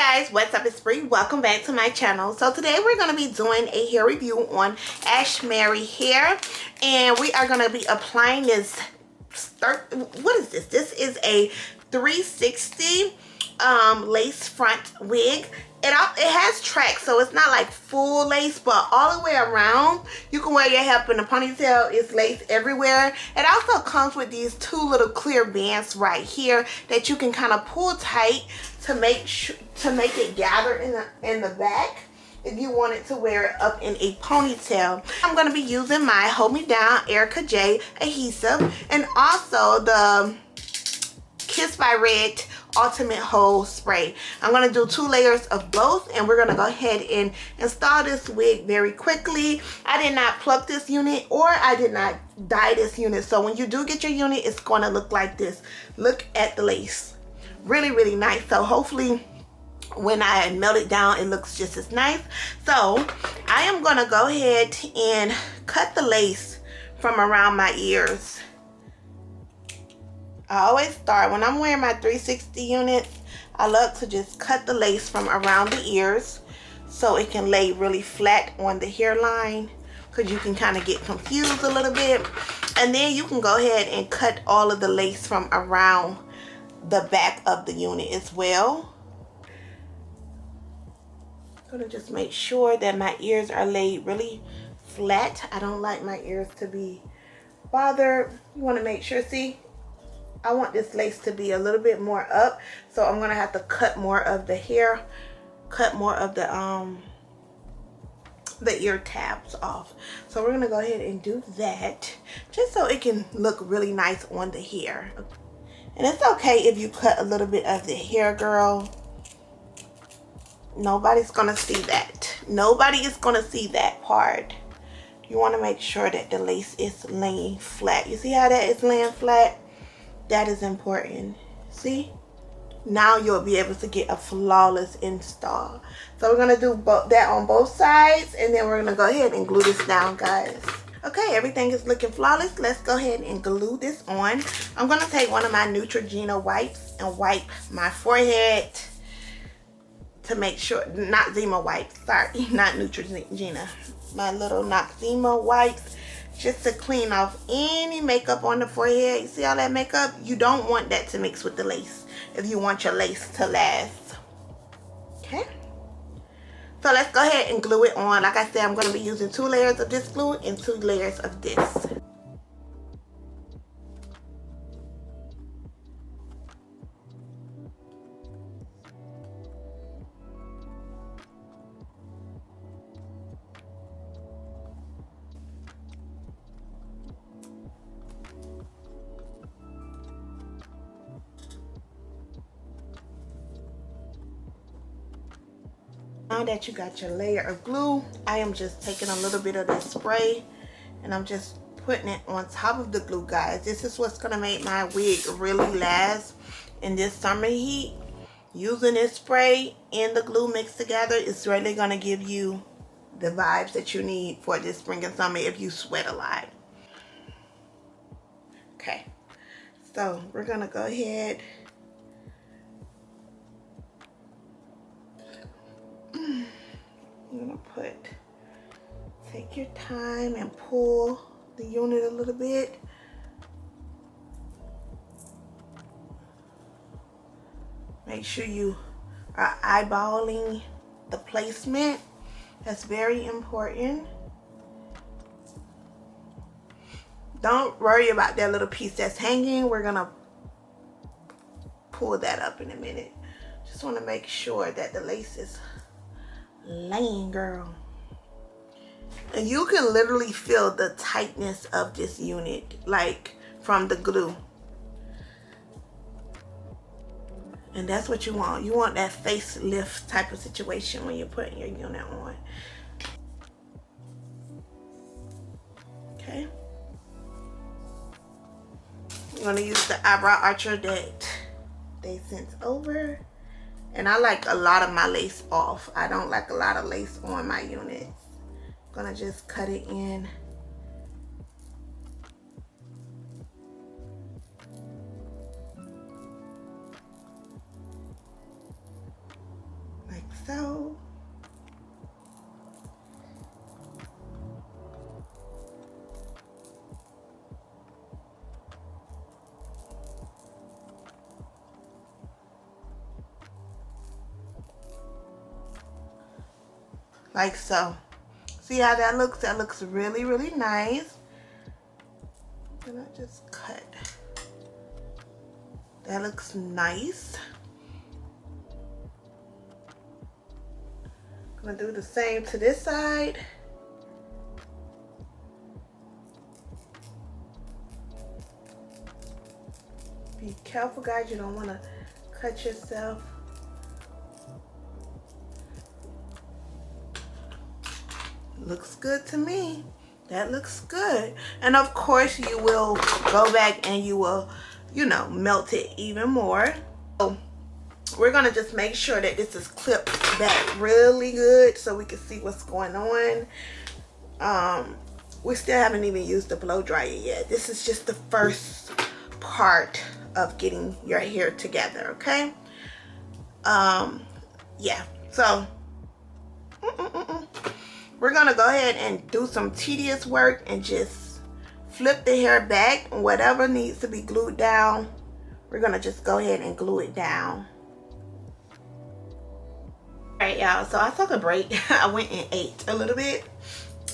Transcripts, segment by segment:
Guys, what's up? It's Bree. Welcome back to my channel. So today we're going to be doing a hair review on Ashimary Hair, and we are going to be applying this what is this? This is a 360 lace front wig. It has tracks, so it's not like full lace, but all the way around you can wear your hair up in a ponytail. It's lace everywhere. It also comes with these two little clear bands right here that you can kind of pull tight to make it gather in the back if you wanted to wear it up in a ponytail. I'm going to be using my Hold Me Down Erica J adhesive and also the Kiss by Red Ultimate Hold Spray. I'm going to do 2 layers of both, and we're going to go ahead and install this wig very quickly. I did not pluck this unit, or I did not dye this unit, so when you do get your unit, it's going to look like this. Look at the lace. Really, really nice. So hopefully when I melt it down, it looks just as nice. So I am going to go ahead and cut the lace from around my ears. I always start when I'm wearing my 360 units. I love to just cut the lace from around the ears so it can lay really flat on the hairline, because you can kind of get confused a little bit. And then you can go ahead and cut all of the lace from around the back of the unit as well. I'm gonna just make sure that my ears are laid really flat. I don't like my ears to be bothered. You want to make sure, see, I want this lace to be a little bit more up, so I'm gonna have to cut more of the hair, cut more of the ear tabs off. So we're gonna go ahead and do that just so it can look really nice on the hair. And it's okay if you cut a little bit of the hair, girl. Nobody's gonna see that. Nobody is gonna see that part. You want to make sure that the lace is laying flat. You see how that is laying flat? That is important. See? Now you'll be able to get a flawless install. So we're going to do that on both sides, and then we're going to go ahead and glue this down, guys. Okay, everything is looking flawless. Let's go ahead and glue this on. I'm going to take one of my Neutrogena wipes and wipe my forehead to make sure, not Zima wipes, sorry, not Neutrogena. My little Noxzema wipes, just to clean off any makeup on the forehead. You see all that makeup? You don't want that to mix with the lace if you want your lace to last. Okay, so let's go ahead and glue it on. Like I said, I'm going to be using 2 layers of this glue and 2 layers of this. Now that you got your layer of glue, I am just taking a little bit of this spray and I'm just putting it on top of the glue, guys. This is what's gonna make my wig really last in this summer heat. Using this spray and the glue mixed together is really gonna give you the vibes that you need for this spring and summer if you sweat a lot. Okay, so we're gonna go ahead . I'm gonna take your time and pull the unit a little bit. Make sure you are eyeballing the placement. That's very important. Don't worry about that little piece that's hanging. We're gonna pull that up in a minute. Just want to make sure that the lace is laying, girl. And you can literally feel the tightness of this unit, like from the glue. And that's what you want. You want that facelift type of situation when you're putting your unit on. Okay. I'm going to use the eyebrow archer that they sent over. And I like a lot of my lace off. I don't like a lot of lace on my units. I'm gonna just cut it in. so. Like so. See how that looks? That looks really, really nice. And I just cut. That looks nice. I'm gonna do the same to this side. Be careful, guys. You don't want to cut yourself. Looks good to me. That looks good. And of course you will go back and you will, you know, melt it even more. So we're gonna just make sure that this is clipped back really good so we can see what's going on. We still haven't even used the blow dryer yet. This is just the first part of getting your hair together, okay? Yeah, so we're gonna go ahead and do some tedious work and just flip the hair back. Whatever needs to be glued down, we're gonna just go ahead and glue it down. All right, y'all, so I took a break. I went and ate a little bit.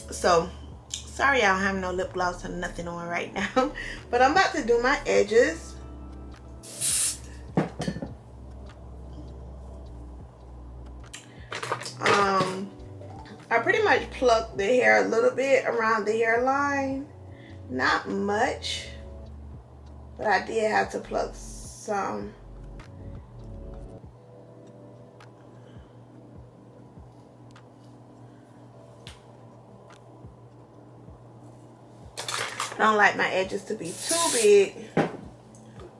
So, sorry I don't have no lip gloss or nothing on right now. But I'm about to do my edges. I pretty much plucked the hair a little bit around the hairline. Not much, but I did have to pluck some. I don't like my edges to be too big,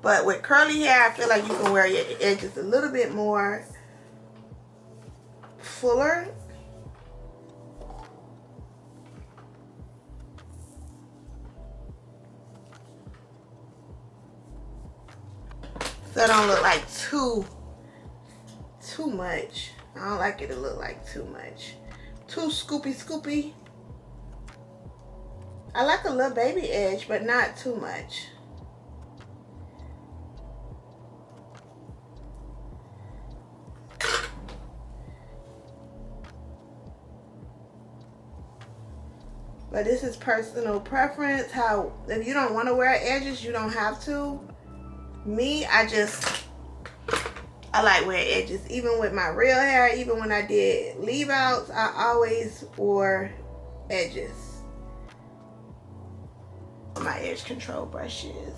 but with curly hair, I feel like you can wear your edges a little bit more fuller. So it don't look like too much. I don't like it to look like too much. Too scoopy. I like a little baby edge, but not too much. But this is personal preference. How, if you don't want to wear edges, you don't have to. Me, I like wearing edges. Even with my real hair, even when I did leave outs, I always wore edges. My edge control brushes.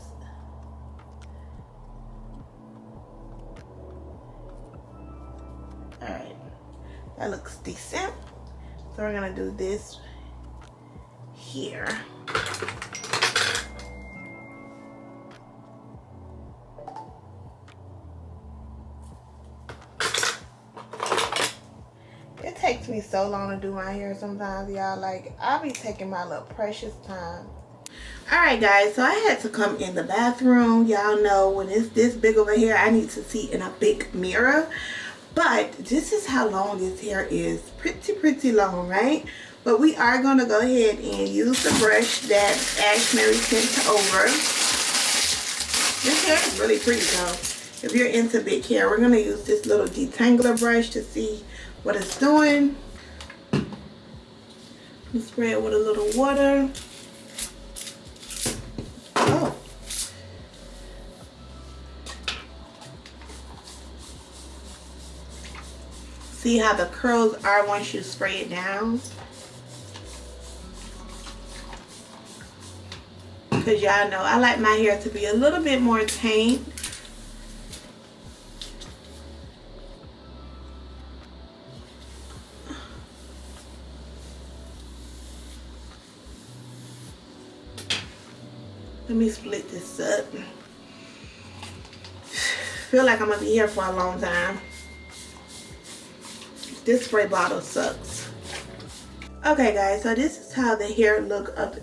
Alright, that looks decent. So we're gonna do this here. It takes me so long to do my hair sometimes, y'all. Like, I'll be taking my little precious time. Alright guys, so I had to come in the bathroom. Y'all know when it's this big of a hair, I need to see in a big mirror. But this is how long this hair is. Pretty long, right? But we are going to go ahead and use the brush that Ashimary sent over. This hair is really pretty though. If you're into big hair, we're going to use this little detangler brush to see what it's doing. Spray it with a little water. Oh. See how the curls are once you spray it down? Because y'all know I like my hair to be a little bit more tamed. Let me split this up. Feel like I'm gonna be here for a long time. This spray bottle sucks. Okay guys, so this is how the hair look up,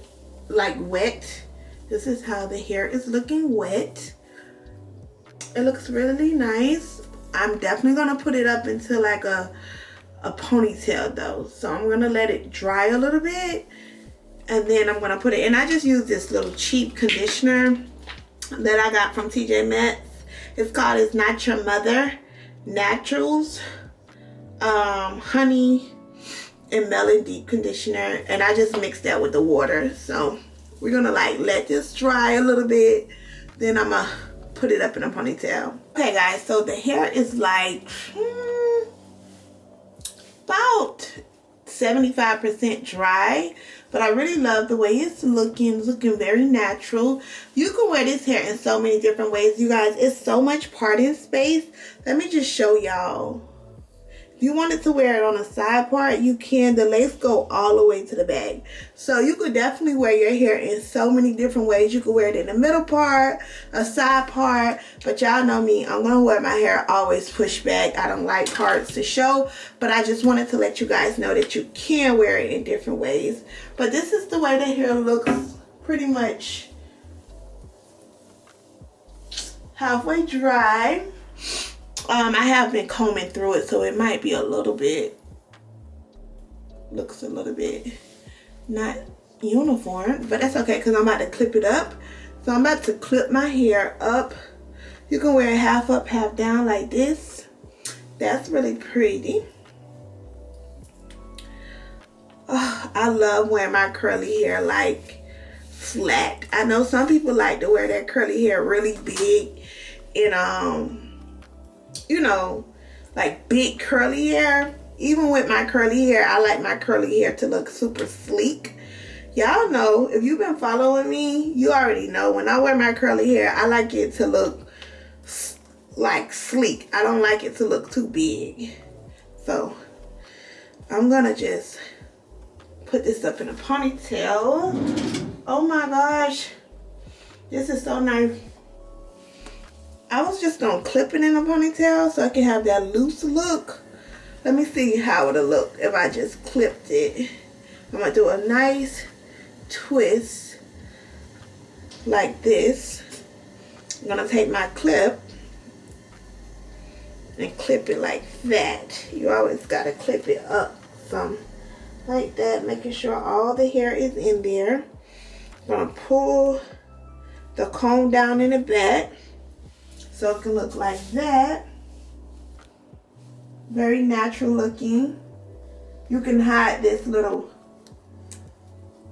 like wet. This is how the hair is looking wet. It looks really nice. I'm definitely gonna put it up into like a ponytail though. So I'm gonna let it dry a little bit, and then I'm gonna put it, and I just use this little cheap conditioner that I got from TJ Maxx. It's called It's Not Your Mother Naturals honey and melon deep conditioner, and I just mixed that with the water. So we're gonna like let this dry a little bit, then I'm gonna put it up in a ponytail. Okay guys, so the hair is like about 75% dry, but I really love the way it's looking. It's looking very natural. You can wear this hair in so many different ways, you guys. It's so much parting space. Let me just show y'all. If you wanted to wear it on a side part, you can. The lace go all the way to the back. So you could definitely wear your hair in so many different ways. You could wear it in the middle part, a side part. But y'all know me, I'm going to wear my hair always pushed back. I don't like parts to show. But I just wanted to let you guys know that you can wear it in different ways. But this is the way the hair looks pretty much halfway dry. I have been combing through it, so it might be a little bit, looks a little bit not uniform, but that's okay because I'm about to clip it up. So I'm about to clip my hair up. You can wear it half up, half down like this. That's really pretty. Oh, I love wearing my curly hair like flat. I know some people like to wear their curly hair really big and you know, like big curly hair. Even with my curly hair, I like my curly hair to look super sleek. Y'all know, if you've been following me, you already know when I wear my curly hair, I like it to look like sleek. I don't like it to look too big. So I'm gonna just put this up in a ponytail. Oh my gosh, this is so nice. I was just gonna clip it in a ponytail so I can have that loose look. Let me see how it'll look if I just clipped it. I'm gonna do a nice twist like this. I'm gonna take my clip and clip it like that. You always gotta clip it up some like that, making sure all the hair is in there. I'm gonna pull the comb down in the back so it can look like that. Very natural looking. You can hide this little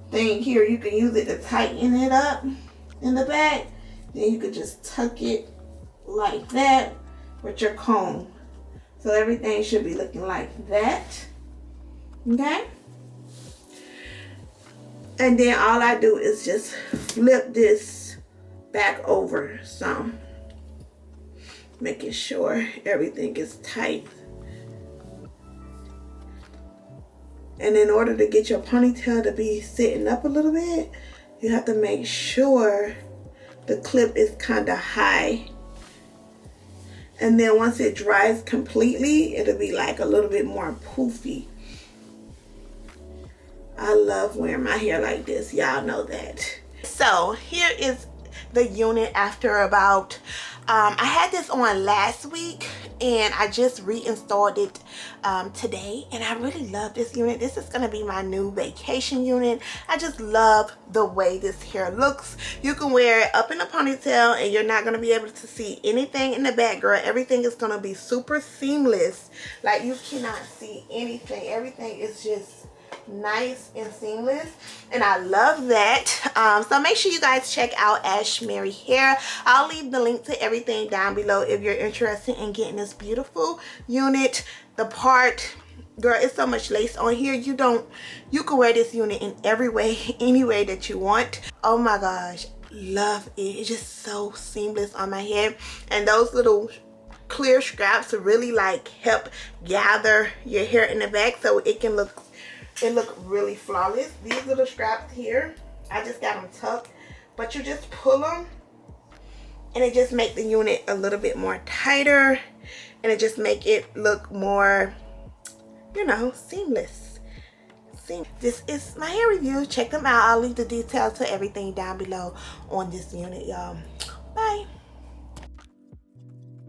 thing here. You can use it to tighten it up in the back. Then you could just tuck it like that with your comb. So everything should be looking like that. Okay? And then all I do is just flip this back over some, making sure everything is tight. And in order to get your ponytail to be sitting up a little bit, you have to make sure the clip is kind of high. And then once it dries completely, it'll be like a little bit more poofy. I love wearing my hair like this. Y'all know that. So here is the unit after about, I had this on last week and I just reinstalled it today, and I really love this unit. This is going to be my new vacation unit. I just love the way this hair looks. You can wear it up in a ponytail and you're not going to be able to see anything in the back, girl. Everything is going to be super seamless. Like, you cannot see anything. Everything is just nice and seamless, and I love that. So make sure you guys check out Ashimary Hair. I'll leave the link to everything down below if you're interested in getting this beautiful unit. The part, girl, it's so much lace on here. You can wear this unit in every way, any way that you want. Oh my gosh, love it. It's just so seamless on my head, and those little clear straps really like help gather your hair in the back so it can look really flawless. These little straps here, I just got them tucked, but you just pull them and it just make the unit a little bit more tighter, and it just make it look more, you know, seamless. This is my hair review. Check them out. I'll leave the details to everything down below on this unit, y'all.